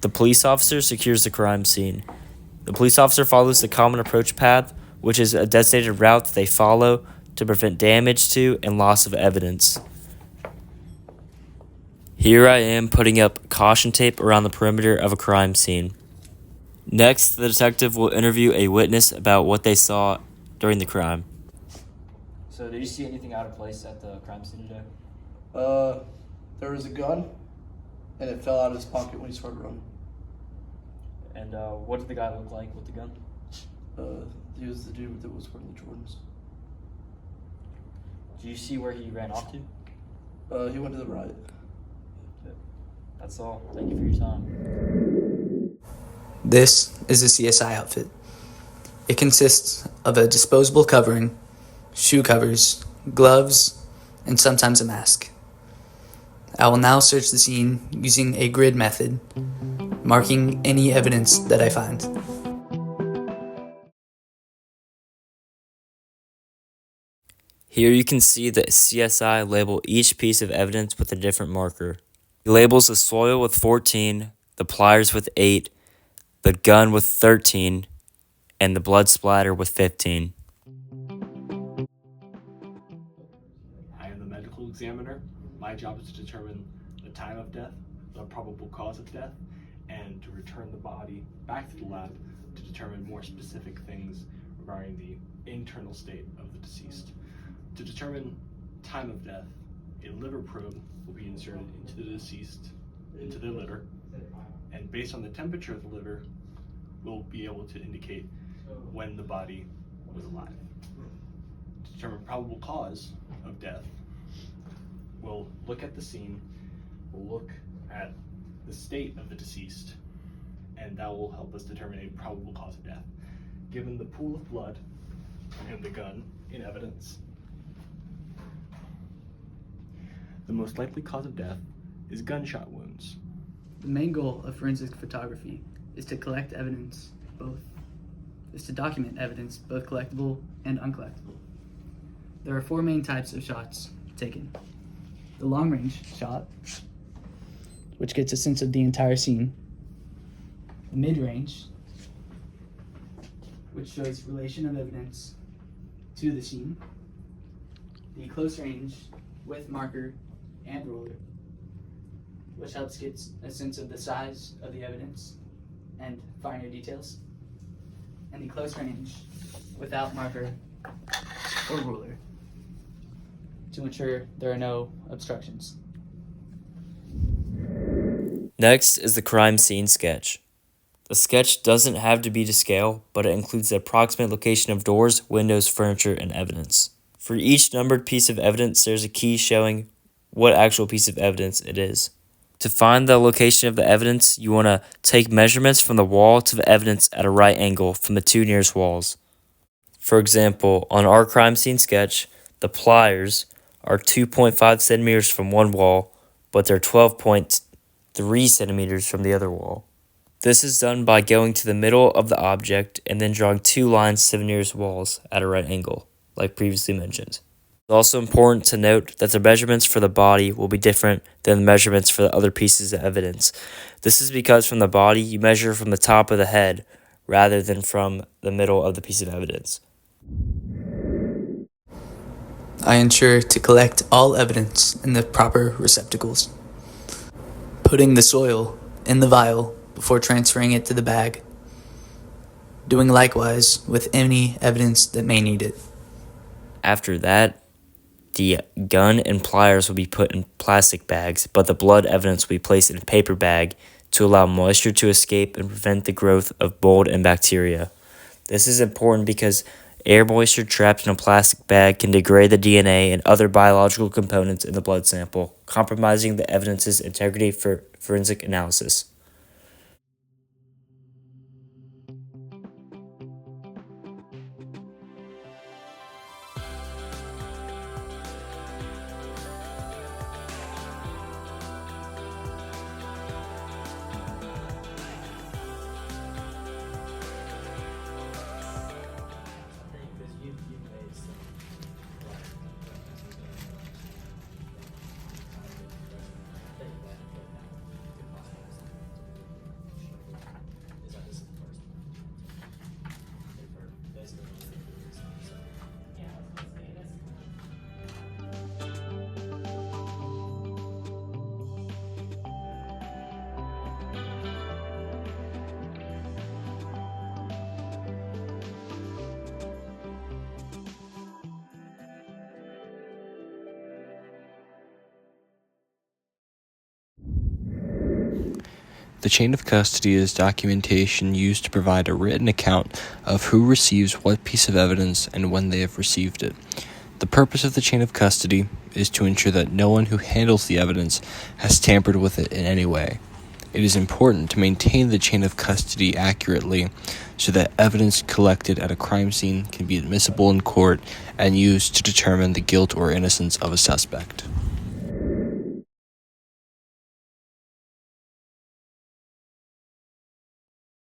The police officer secures the crime scene. The police officer follows the common approach path, which is a designated route that they follow to prevent damage to and loss of evidence. Here I am putting up caution tape around the perimeter of a crime scene. Next, the detective will interview a witness about what they saw during the crime. So, did you see anything out of place at the crime scene today? There was a gun, and it fell out of his pocket when he started running. And what did the guy look like with the gun? He was the dude that was wearing the Jordans. Did you see where he ran off to? He went to the right. That's all. Thank you for your time. This is a CSI outfit. It consists of a disposable covering, shoe covers, gloves, and sometimes a mask. I will now search the scene using a grid method, marking any evidence that I find. Here you can see that CSI label each piece of evidence with a different marker. He labels the soil with 14, the pliers with 8, the gun with 13, and the blood splatter with 15. I am the medical examiner. My job is to determine the time of death, the probable cause of death, and to return the body back to the lab to determine more specific things regarding the internal state of the deceased. To determine time of death, a liver probe will be inserted into the deceased, into the liver, and based on the temperature of the liver, we'll be able to indicate when the body was alive. To determine probable cause of death, we'll look at the scene, we'll look at the state of the deceased, and that will help us determine a probable cause of death. Given the pool of blood and the gun in evidence, the most likely cause of death is gunshot wounds. The main goal of forensic photography is to document evidence, both collectible and uncollectible. There are 4 main types of shots taken. The long-range shot, which gets a sense of the entire scene. The mid-range, which shows relation of evidence to the scene. The close range with marker and ruler, which helps get a sense of the size of the evidence and finer details. And the close range without marker or ruler, to ensure there are no obstructions. Next is the crime scene sketch. The sketch doesn't have to be to scale, but it includes the approximate location of doors, windows, furniture, and evidence. For each numbered piece of evidence, there's a key showing what actual piece of evidence it is. To find the location of the evidence, you want to take measurements from the wall to the evidence at a right angle from the 2 nearest walls. For example, on our crime scene sketch, the pliers are 2.5 centimeters from one wall, but they're 12.3 centimeters from the other wall. This is done by going to the middle of the object and then drawing 2 lines to the nearest walls at a right angle, like previously mentioned. It's also important to note that the measurements for the body will be different than the measurements for the other pieces of evidence. This is because from the body, you measure from the top of the head rather than from the middle of the piece of evidence. I ensure to collect all evidence in the proper receptacles, putting the soil in the vial before transferring it to the bag, doing likewise with any evidence that may need it. After that, the gun and pliers will be put in plastic bags, but the blood evidence will be placed in a paper bag to allow moisture to escape and prevent the growth of mold and bacteria. This is important because air moisture trapped in a plastic bag can degrade the DNA and other biological components in the blood sample, compromising the evidence's integrity for forensic analysis. The chain of custody is documentation used to provide a written account of who receives what piece of evidence and when they have received it. The purpose of the chain of custody is to ensure that no one who handles the evidence has tampered with it in any way. It is important to maintain the chain of custody accurately so that evidence collected at a crime scene can be admissible in court and used to determine the guilt or innocence of a suspect.